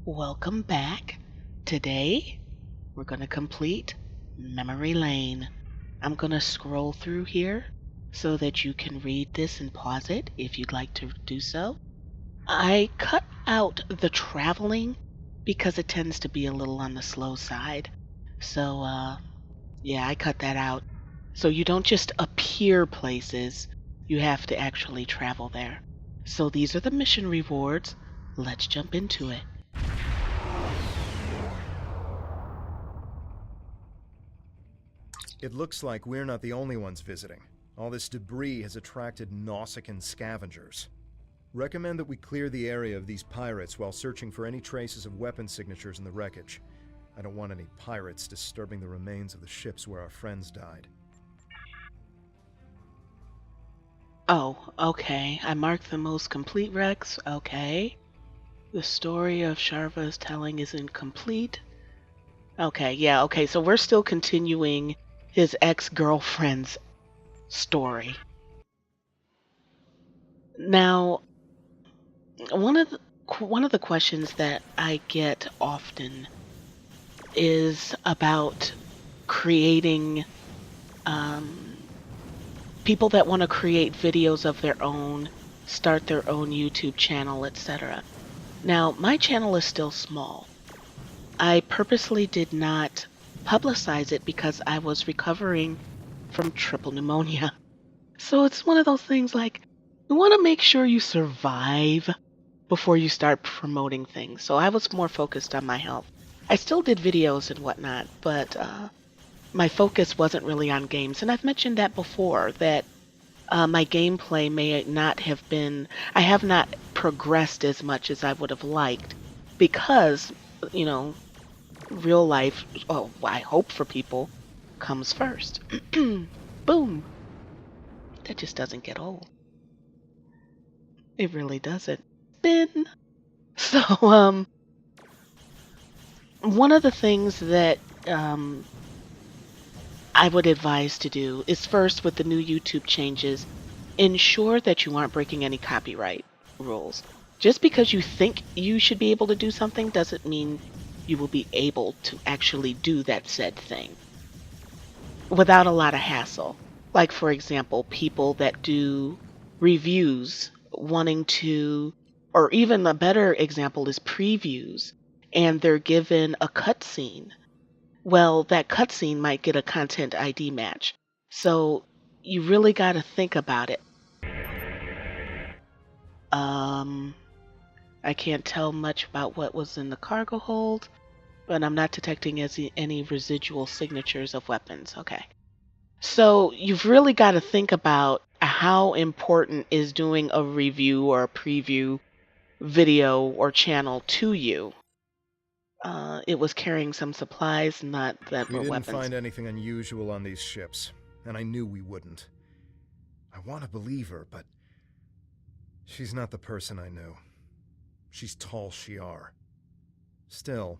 Welcome back. Today, we're going to complete Memory Lane. I'm going to scroll through here so that you can read this and pause it if you'd like to do so. I cut out the traveling because it tends to be a little on the slow side. So, yeah, I cut that out. So you don't just appear places, you have to actually travel there. So these are the mission rewards. Let's jump into it. It looks like we're not the only ones visiting. All this debris has attracted Nausicaan scavengers. Recommend that we clear the area of these pirates while searching for any traces of weapon signatures in the wreckage. I don't want any pirates disturbing the remains of the ships where our friends died. Oh, okay. I marked the most complete wrecks. Okay. The story of Charva is telling is incomplete. Okay, yeah, okay. So we're still continuing his ex-girlfriend's story. Now, one of the questions that I get often is about creating people that want to create videos of their own, start their own YouTube channel, etc. Now, my channel is still small. I purposely did not publicize it because I was recovering from triple pneumonia. So it's one of those things like, you want to make sure you survive before you start promoting things. So I was more focused on my health. I still did videos and whatnot, but my focus wasn't really on games. And I've mentioned that before, that my gameplay may not have been, I have not progressed as much as I would have liked because, real life, oh, I hope for people, comes first. Boom. That just doesn't get old. It really doesn't. Ben. So, one of the things that I would advise to do is first, with the new YouTube changes, ensure that you aren't breaking any copyright rules. Just because you think you should be able to do something doesn't mean you will be able to actually do that said thing without a lot of hassle. Like, for example, people that do reviews wanting to, or even a better example is previews, and they're given a cutscene. Well, that cutscene might get a content ID match. So you really got to think about it. I can't tell much about what was in the cargo hold, but I'm not detecting any residual signatures of weapons. Okay. So you've really got to think about how important is doing a review or a preview video or channel to you. It was carrying some supplies, not that We were didn't weapons. find anything unusual on these ships, and I knew we wouldn't. I want to believe her, but she's not the person I knew. She's tall Shiar. Still,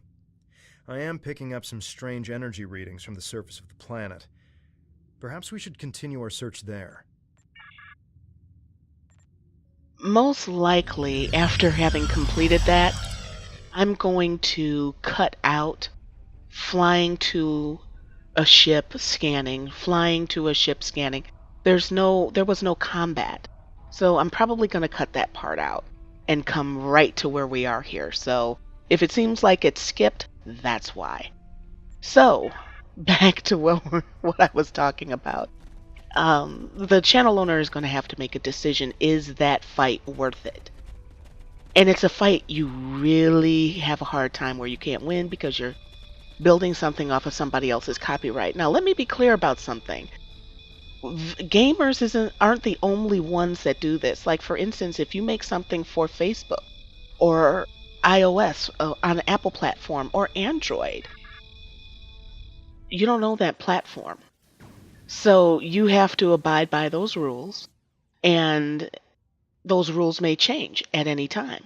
I am picking up some strange energy readings from the surface of the planet. Perhaps we should continue our search there. Most likely, after having completed that, I'm going to cut out flying to a ship scanning, flying to a ship scanning. There was no combat. So I'm probably going to cut that part out and come right to where we are here. So if it seems like it's skipped, that's why. So back to what I was talking about. The channel owner is going to have to make a decision. Is that fight worth it? And it's a fight you really have a hard time where you can't win because you're building something off of somebody else's copyright. Now, let me be clear about something. Gamers aren't the only ones that do this. Like, for instance, if you make something for Facebook or iOS on an Apple platform or Android, you don't know that platform. So you have to abide by those rules, and those rules may change at any time.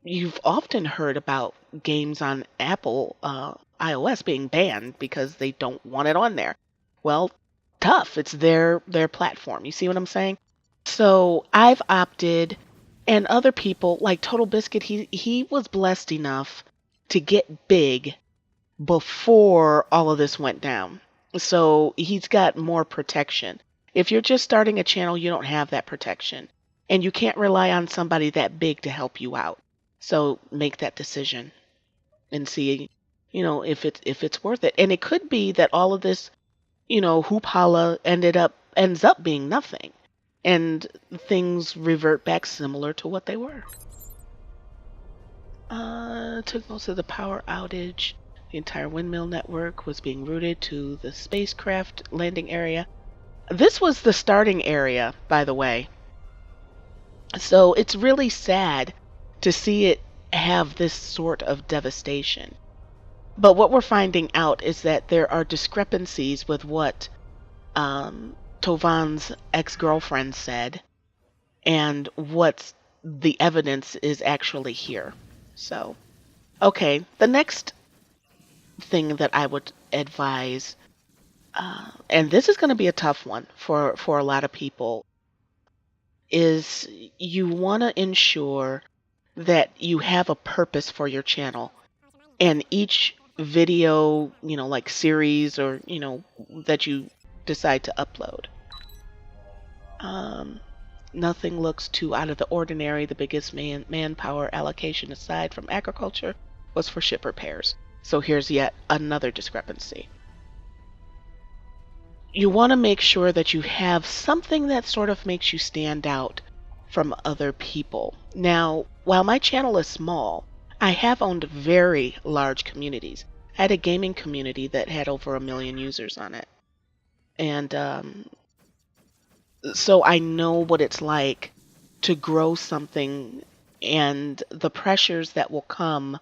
You've often heard about games on Apple iOS being banned because they don't want it on there. Well, tough. It's their platform. You see what I'm saying? So I've opted And other people, like Total Biscuit, he was blessed enough to get big before all of this went down. So he's got more protection. If you're just starting a channel, you don't have that protection. And you can't rely on somebody that big to help you out. So make that decision and see, if it's worth it. And it could be that all of this, hoop holla ends up being nothing. And things revert back similar to what they were. Took most of the power outage. The entire windmill network was being routed to the spacecraft landing area. This was the starting area, by the way. So it's really sad to see it have this sort of devastation. But what we're finding out is that there are discrepancies with what Tovan's ex-girlfriend said and what the evidence is actually here. So, okay, the next thing that I would advise, and this is going to be a tough one for a lot of people, is you want to ensure that you have a purpose for your channel, and each video, like series or, that you decide to upload. Nothing looks too out of the ordinary. The biggest manpower allocation aside from agriculture was for ship repairs. So here's yet another discrepancy. You want to make sure that you have something that sort of makes you stand out from other people. Now, while my channel is small, I have owned very large communities. I had a gaming community that had over 1 million users on it. And so I know what it's like to grow something and the pressures that will come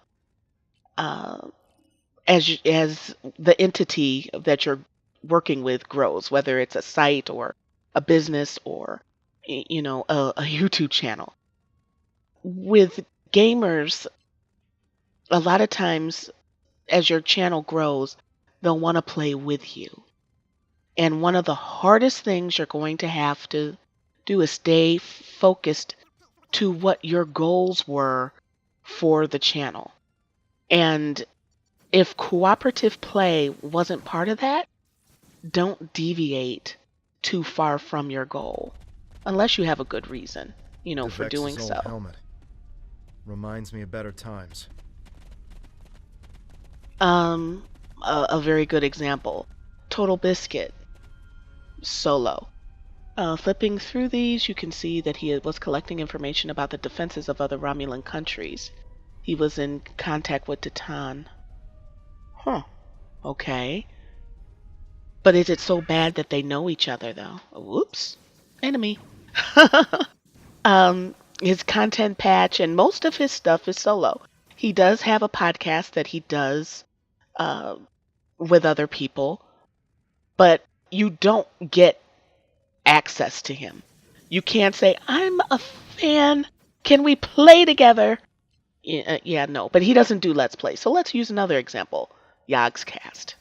as the entity that you're working with grows, whether it's a site or a business or a YouTube channel. With gamers, a lot of times as your channel grows, they'll want to play with you. And one of the hardest things you're going to have to do is stay focused to what your goals were for the channel. And if cooperative play wasn't part of that, don't deviate too far from your goal, unless you have a good reason, for doing so. Helmet reminds me of better times. A very good example, Total Biscuit, solo. Flipping through these, you can see that he was collecting information about the defenses of other Romulan countries. He was in contact with Titan. Huh. Okay. But is it so bad that they know each other, though? Whoops. Enemy. His content patch and most of his stuff is solo. He does have a podcast that he does with other people, but you don't get access to him. You can't say, I'm a fan. Can we play together? Yeah, no. But he doesn't do Let's Play. So let's use another example. Yogscast.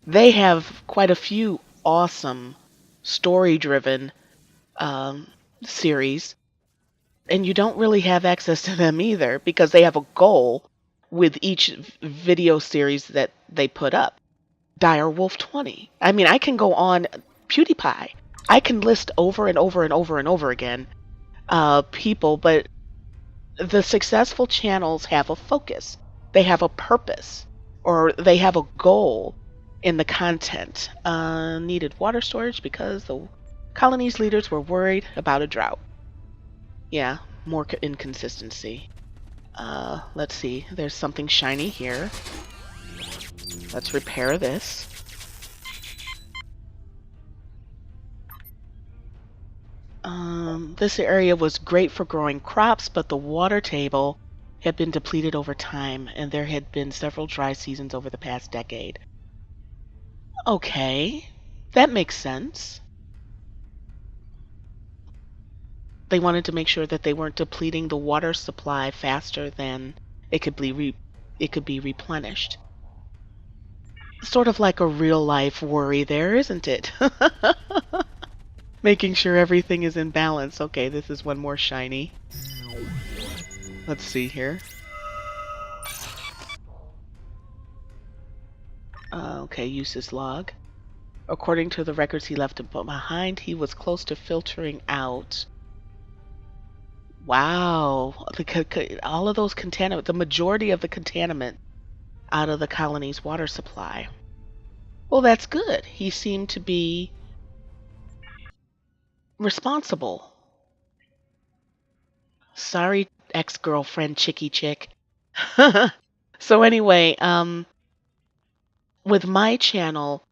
They have quite a few awesome story-driven series, and you don't really have access to them either because they have a goal with each video series that they put up. Direwolf 20. I mean, I can go on PewDiePie. I can list over and over and over and over again people, but the successful channels have a focus. They have a purpose, or they have a goal in the content. Needed water storage because the colony's leaders were worried about a drought. Yeah, more inconsistency. Let's see. There's something shiny here. Let's repair this. This area was great for growing crops, but the water table had been depleted over time, and there had been several dry seasons over the past decade. Okay, that makes sense. They wanted to make sure that they weren't depleting the water supply faster than it could be replenished. Sort of like a real life worry there, isn't it? Making sure everything is in balance. Okay, this is one more shiny. Let's see here. Okay, uses log. According to the records he left behind, he was close to filtering out. Wow, all of those contaminants, the majority of the contaminant out of the colony's water supply. Well, that's good. He seemed to be responsible. Sorry, ex-girlfriend Chicky Chick. So anyway, with my channel,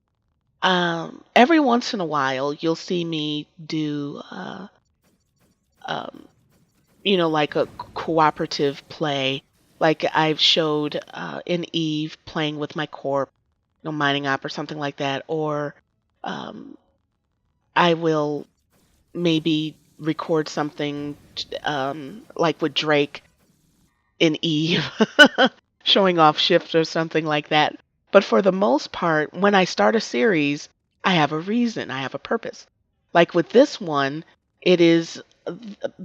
every once in a while you'll see me do, like a cooperative play. Like I've showed in Eve playing with my corp, mining up or something like that, or I will maybe record something like with Drake in Eve, showing off shifts or something like that. But for the most part, when I start a series, I have a reason, I have a purpose. Like with this one, it is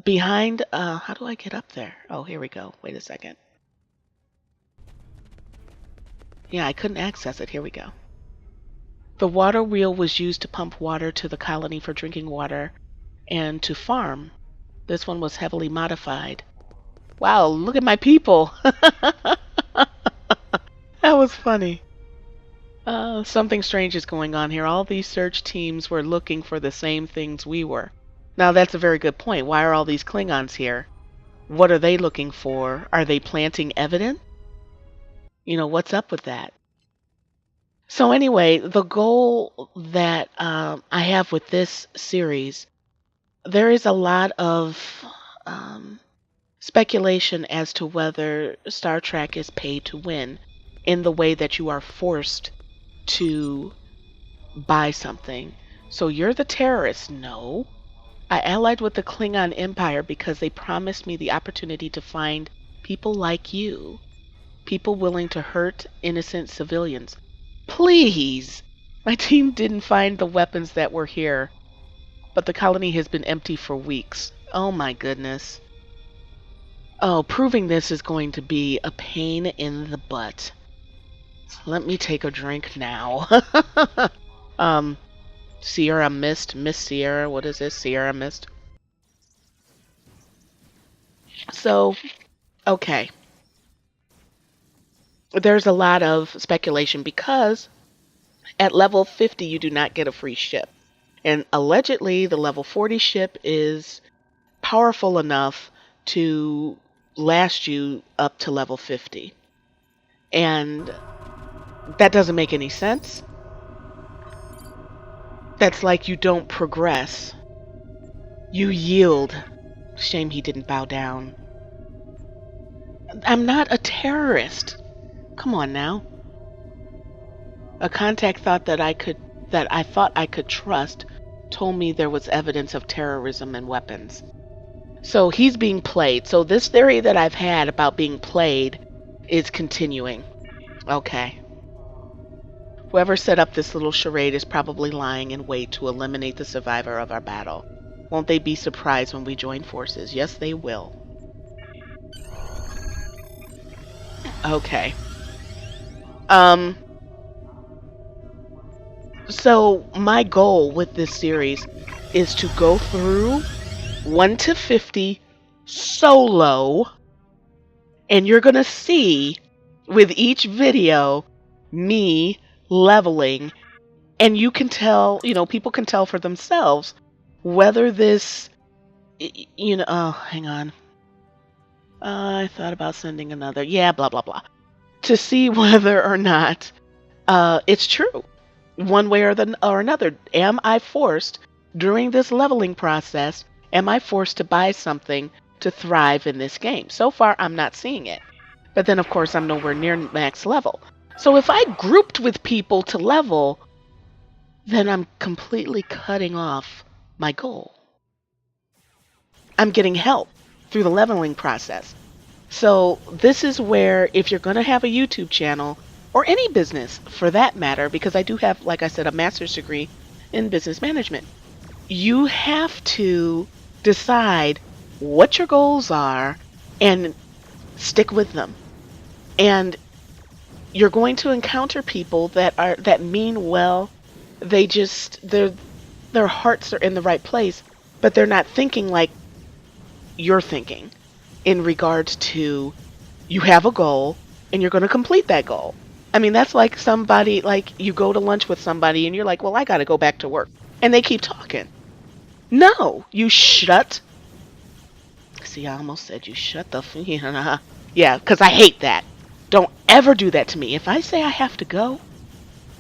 behind, how do I get up there? Oh, here we go. Wait a second. Yeah, I couldn't access it. Here we go. The water wheel was used to pump water to the colony for drinking water and to farm. This one was heavily modified. Wow, look at my people. That was funny. Something strange is going on here. All these search teams were looking for the same things we were. Now, that's a very good point. Why are all these Klingons here? What are they looking for? Are they planting evidence? What's up with that? So anyway, the goal that I have with this series, there is a lot of speculation as to whether Star Trek is paid to win in the way that you are forced to buy something. So you're the terrorist. No. I allied with the Klingon Empire because they promised me the opportunity to find people like you. People willing to hurt innocent civilians. Please! My team didn't find the weapons that were here, but the colony has been empty for weeks. Oh my goodness. Oh, proving this is going to be a pain in the butt. Let me take a drink now. Sierra Mist, Miss Sierra, what is this? Sierra Mist. So, okay. There's a lot of speculation because at level 50 you do not get a free ship. And allegedly the level 40 ship is powerful enough to last you up to level 50. And that doesn't make any sense. That's like you don't progress. You yield. Shame he didn't bow down. I'm not a terrorist. Come on now. A contact that I thought I could trust told me there was evidence of terrorism and weapons. So he's being played. So this theory that I've had about being played is continuing. Okay. Whoever set up this little charade is probably lying in wait to eliminate the survivor of our battle. Won't they be surprised when we join forces? Yes, they will. Okay. So my goal with this series is to go through 1 to 50 solo, and you're gonna see with each video me leveling, and you can tell, people can tell for themselves whether this, oh, hang on. I thought about sending another, blah, blah, blah, to see whether or not it's true, one way or another. Am I forced, during this leveling process, am I forced to buy something to thrive in this game? So far, I'm not seeing it. But then, of course, I'm nowhere near max level. So if I grouped with people to level, then I'm completely cutting off my goal. I'm getting help through the leveling process. So this is where, if you're going to have a YouTube channel, or any business for that matter, because I do have, like I said, a master's degree in business management, you have to decide what your goals are and stick with them. And you're going to encounter people that mean well. Their hearts are in the right place, but they're not thinking like you're thinking in regards to you have a goal and you're going to complete that goal. I mean, that's like somebody, like you go to lunch with somebody and you're like, well, I got to go back to work. And they keep talking. No, you shut. See, I almost said you shut the. Yeah, because I hate that. Don't ever do that to me. If I say I have to go,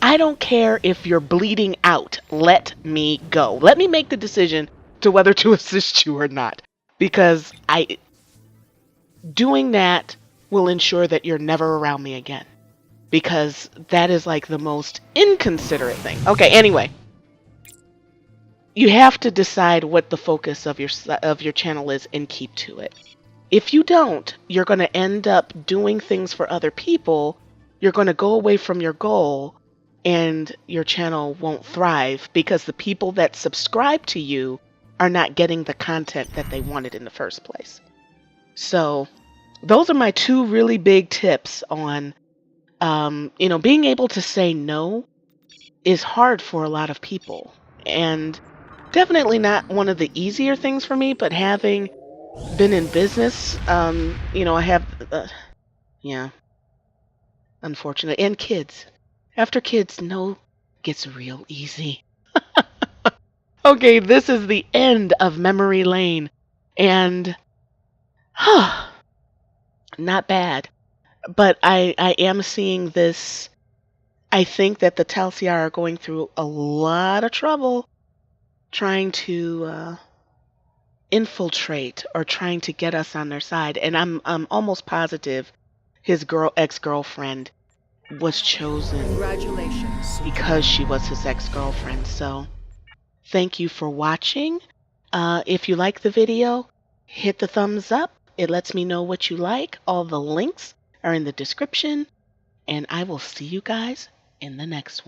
I don't care if you're bleeding out. Let me go. Let me make the decision to whether to assist you or not. Because doing that will ensure that you're never around me again. Because that is like the most inconsiderate thing. Okay, anyway. You have to decide what the focus of your channel is and keep to it. If you don't, you're going to end up doing things for other people. You're going to go away from your goal and your channel won't thrive because the people that subscribe to you are not getting the content that they wanted in the first place. So those are my two really big tips on, being able to say no is hard for a lot of people. And definitely not one of the easier things for me, but having been in business, I have, yeah, unfortunately, and kids. After kids, no gets real easy. Okay, this is the end of memory lane, and not bad. But I am seeing this. I think that the Talsiar are going through a lot of trouble trying to infiltrate or trying to get us on their side. And I'm almost positive his ex-girlfriend was chosen Congratulations. because she was his ex-girlfriend. So thank you for watching. If you like the video, hit the thumbs up. It lets me know what you like. All the links are in the description. And I will see you guys in the next one.